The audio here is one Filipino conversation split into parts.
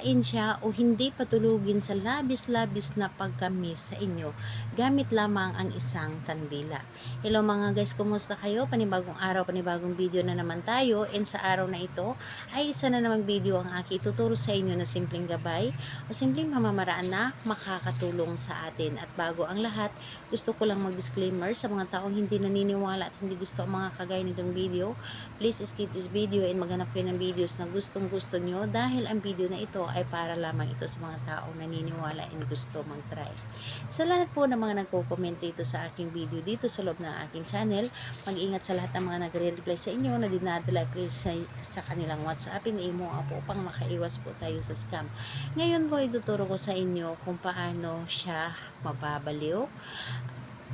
pagkain siya o hindi patulugin sa labis-labis na pagkamis sa inyo gamit lamang ang isang kandila. Hello mga guys, kumusta kayo? Panibagong araw, panibagong video na naman tayo, and sa araw na ito ay isa na namang video ang aking ituturo sa inyo na simpleng gabay o simpleng pamamaraan na makakatulong sa atin. At bago ang lahat, gusto ko lang mag-disclaimer sa mga taong hindi naniniwala at hindi gusto ang mga kagaya nitong video. Please skip this video and maghanap kayo ng videos na gustong gusto nyo, dahil ang video na ito ay para lamang ito sa mga taong naniniwala and gusto mag-try. Sa lahat po ng mga nagko-comment dito sa aking video dito sa loob ng aking channel, mag-ingat sa lahat ng mga nagre-reply sa inyo na dinadala ko sa kanilang WhatsApp and imo po upang makaiwas po tayo sa scam. Ngayon po ituturo ko sa inyo kung paano siya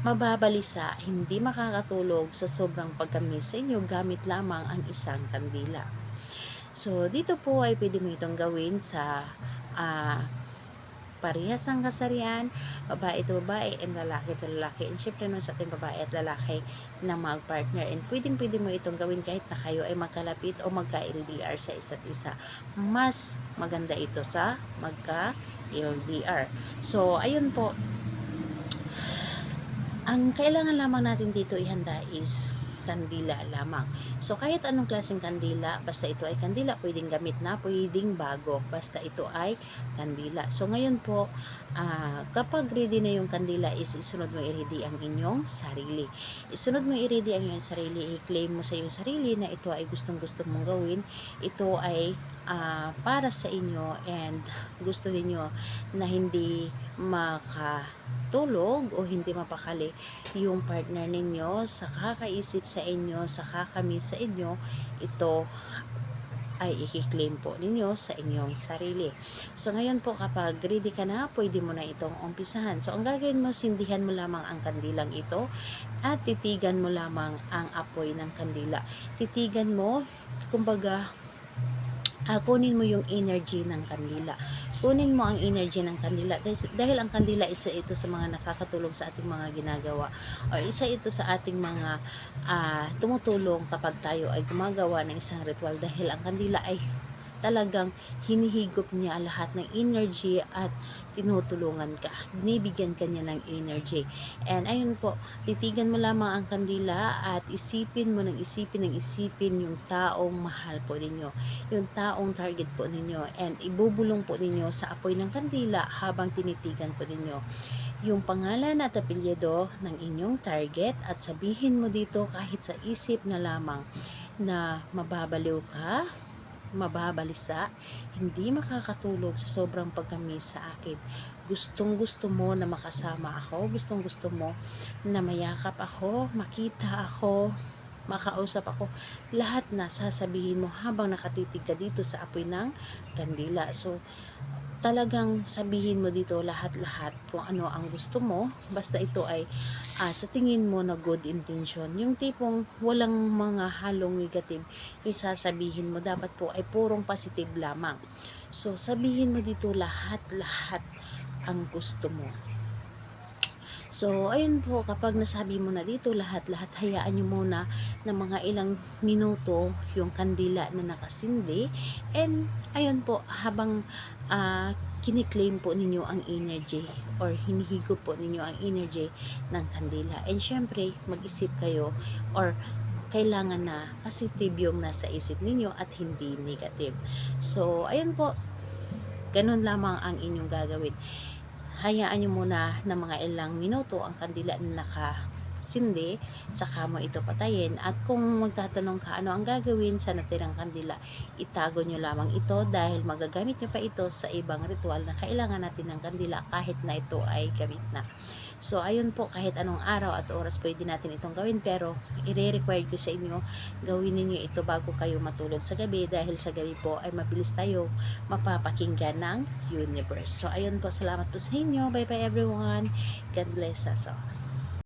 mababalisa, hindi makakatulog sa sobrang pagkamis sa inyo gamit lamang ang isang kandila. So, dito po ay pwede mo itong gawin sa parehas ang kasarian, babae to babae, and lalaki to lalaki. And syempre nun sa ating babae at lalaki na mag-partner. And pwede mo itong gawin kahit na kayo ay magkalapit o magka-LDR sa isa't isa. Mas maganda ito sa magka-LDR. So, ayun po. Ang kailangan lamang natin dito ihanda is kandila lamang. So, kahit anong klaseng kandila, basta ito ay kandila, pwedeng gamit na, pwedeng bago, basta ito ay kandila. So, ngayon po, kapag ready na yung kandila is isunod mo i-ready ang inyong sarili. Isunod mo i-ready ang inyong sarili, i-claim mo sa iyong sarili na ito ay gustong-gusto mong gawin. Ito ay para sa inyo and gusto niyo na hindi makatulog o hindi mapakali yung partner ninyo sa kakaisip sa inyo, sa kakamiss sa inyo. Ito ay i-claim po ninyo sa inyong sarili. So, ngayon po kapag ready ka na, pwede mo na itong umpisahan. So, ang gagawin mo, sindihan mo lamang ang kandilang ito at titigan mo lamang ang apoy ng kandila. Titigan mo, kumbaga, kunin mo yung energy ng kandila. Kunin mo ang energy ng kandila dahil ang kandila isa ito sa mga nakakatulong sa ating mga ginagawa o isa ito sa ating mga tumutulong kapag tayo ay gumagawa ng isang ritual, dahil ang kandila ay talagang hinihigop niya lahat ng energy at tinutulungan ka. Binibigyan ka niya ng energy. And ayun po, titigan mo lamang ang kandila at isipin mo ng isipin yung taong mahal po ninyo. Yung taong target po ninyo. And ibubulong po ninyo sa apoy ng kandila habang tinitigan po ninyo yung pangalan at apelyido ng inyong target, at sabihin mo dito kahit sa isip na lamang na mababaliw ka, mababalisa, hindi makakatulog sa sobrang pagkamis sa akin. Gustong gusto mo na makasama ako, gustong gusto mo na mayakap ako, makita ako, makausap ako. Lahat na sasabihin mo habang nakatitig ka dito sa apoy ng kandila. So, talagang sabihin mo dito lahat-lahat kung ano ang gusto mo, basta ito ay sa tingin mo na good intention, yung tipong walang mga halong negative yung sasabihin mo, dapat po ay purong positive lamang. So, sabihin mo dito lahat-lahat ang gusto mo. So, ayun po, kapag nasabi mo na dito lahat-lahat, hayaan nyo muna ng mga ilang minuto yung kandila na nakasindi. And, ayun po, habang kiniklaim po ninyo ang energy or hinihigop po ninyo ang energy ng kandila. And, syempre, mag-isip kayo or kailangan na positive yung nasa isip ninyo at hindi negative. So, ayun po, ganun lamang ang inyong gagawin. Hayaan nyo muna ng mga ilang minuto ang kandila na nakasindi, saka mo ito patayin. At kung magtatanong ka ano ang gagawin sa natirang kandila, itago nyo lamang ito dahil magagamit nyo pa ito sa ibang ritual na kailangan natin ng kandila kahit na ito ay gamit na. So, ayun po, kahit anong araw at oras pwede natin itong gawin, pero i-require ko sa inyo, gawin niyo ito bago kayo matulog sa gabi, dahil sa gabi po ay mabilis tayo mapapakinggan ng universe. So, ayun po, salamat po sa inyo. Bye bye everyone. God bless us all.